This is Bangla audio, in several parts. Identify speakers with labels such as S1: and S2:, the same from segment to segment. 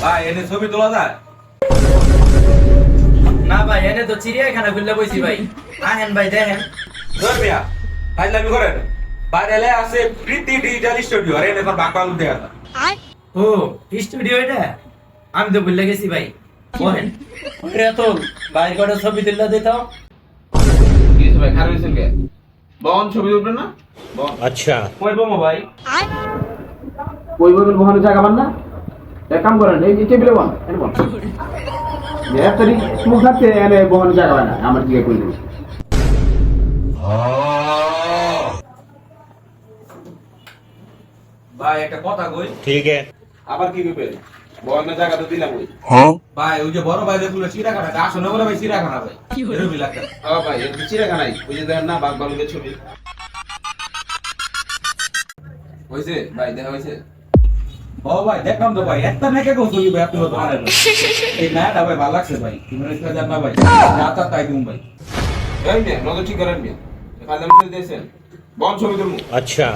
S1: ভাই এনে ছবি তোলা যায়?
S2: না ভাই এনে তো চিড়িয়াখানা খুললে বইছি ভাই। আহেন ভাই দেখেন।
S1: ধর মিয়া ফাইজলামি করেন। বাইরে আছে প্রীতি ডিজিটাল স্টুডিও, আর এনে তোর বাকবাল দেয়া না।
S2: ও স্টুডিও এটা? আমি তো ভুলে গেছি ভাই। বলেন ওরে তো বাইরে করে ছবি তুললে দিতাম।
S3: কি হইছে ভাই, খারাপ হইছেন কে? বহন ছবি উঠবেন না? বহন
S4: अच्छा
S2: কই বমো ভাই?
S3: ওই বইবেন বহনের জায়গা পান না? এক কাম করেন, এই যে টেবিলে বহন, এনে বহন। এক তারিখ চুল থাকতে এনে বহনের জায়গা পায় না, আমার দিকে কই দিন।
S1: ভাই একটা কথা কই।
S4: ठीक है
S3: আবার কি কইবেন? বহনের জায়গা তো দিলাম ওই।
S1: ভাই ওই যে বড় ভাই যে তুলে চিড়াখানা, আসলে বলে ভাই চিড়াখানা ভাই। এরকম লাগছে।
S3: ভাই এর চিড়িয়াখানায় ওই যে দেখেন না বাঘ ভালুকের ছবি। হইছে ভাই, দেখা হইছে?
S1: ও ভাই দেখলাম তো ভাই, একটা মেকে কো ছবি ভাই আপনি তো আনেন। এই নাটা ভাই ভালো লাগছে ভাই। তুমি রিস্কা জান না ভাই। রাতা তাই দিম ভাই।
S3: এই মিয়া নজর ঠিক করেন মিয়া। ফাইলাম ছবি দিয়েছেন, বহন ছবি তুলবো।
S4: अच्छा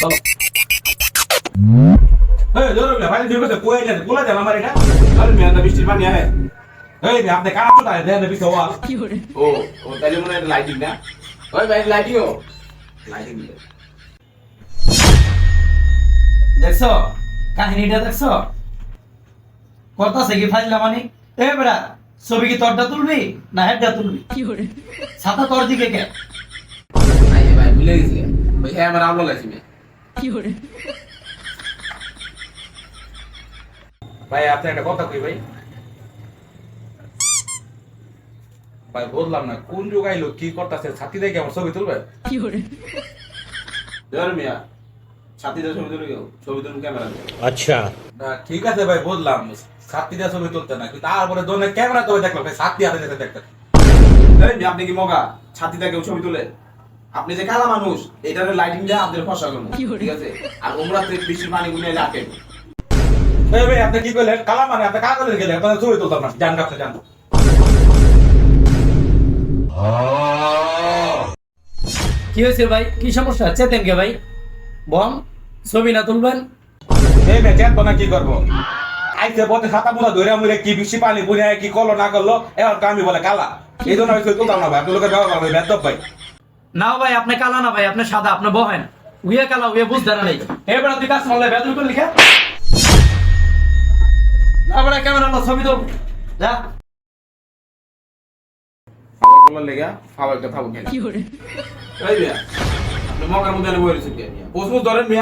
S1: চলো। এই জোরে বলে ভাই দিবে তো কই যায়? কোলা যায় আমার এটা?
S3: আরে মিয়া, না বৃষ্টির পানি আহে।
S1: এই যে আপনি কারা তো তাই দেন বিছে ওয়াল।
S3: ও ও তাইলে মনে হয় লাইটিং না? ওই ভাই লাইটিং ও লাইটিং দিলে।
S2: দেখছো কাহিনীটা দেখছো? করতাছে কি ফাইজলা মানে? এ বেড়া ছবি কি তোরটা তুলবি না হেডটা তুলবি? ছাতা তোর দিকে কে?
S3: নাই ভাই ভুলে গেছি। ভাই হ্যাঁ আমার আমল আছে মিয়া।
S1: ভাই আপনি একটা কথা কই ভাই। ভাই বললাম না কোন যুগ আইলো কি করতেছে, ছাতি দেখে আমার ছবি তুলবে?
S3: ধর মিয়া, ছাতিটা ছবি তুলে গেও, ছবি তুলুন ক্যামেরা দিয়ে।
S4: अच्छा
S1: না ঠিক আছে ভাই বললাম ছাতি দিয়ে ছবি তুলতে না, কিন্তু তারপরে জন্য ক্যামেরা তো দেখলাম ভাই ছাতি হাতে দেখতে দেখতে।
S3: এই মিয়া, আপনি কি মগা? ছাতিটা কেউ ছবি তুলে? আপনি যে কালা মানুষ, এটার লাইটিং দিয়ে আপনাদের ফসা করবো, ঠিক আছে? আর ওমরাতে বৃষ্টির পানি গুনে রাখে।
S1: এই ভাই আপনি কি কইলেন? কালা মানে আপনি কাগজে গেলেন, আপনার ছবি তুলতাম না, জান কাপতে জান।
S2: কি হয়েছে ভাই? কি সমস্যা? চেতেন কে ভাই? বল ছবি না তুলবেন?
S1: এই মে চেত না কি করবো? আইছে বতে ছাতা মুড়া ধরে মুড়ে কি বেশি পানি বুনে কি করলো না করলো, এবার আমি বলে কালা। এই জন্য আমি ছবি তুলতাম না ভাই, আপনি লোকের ব্যবহার করবেন বেদব ভাই।
S2: না ভাই আপনি কালা না ভাই, আপনি সাদা, আপনি বহেন। উইয়া কালা উইয়া বুঝতে না নেই। এবার তুই কাজ মারলে বেদুল করে লিখা। না বড় ক্যামেরা না ছবি তুল। যা।
S3: খাবার বলার লেগা খাবার একটা থাকুক। কি করে? এই মিয়া, আপনি মগার মধ্যে বই রয়েছেন কে মিয়া? পোস্ট ধরেন মিয়া।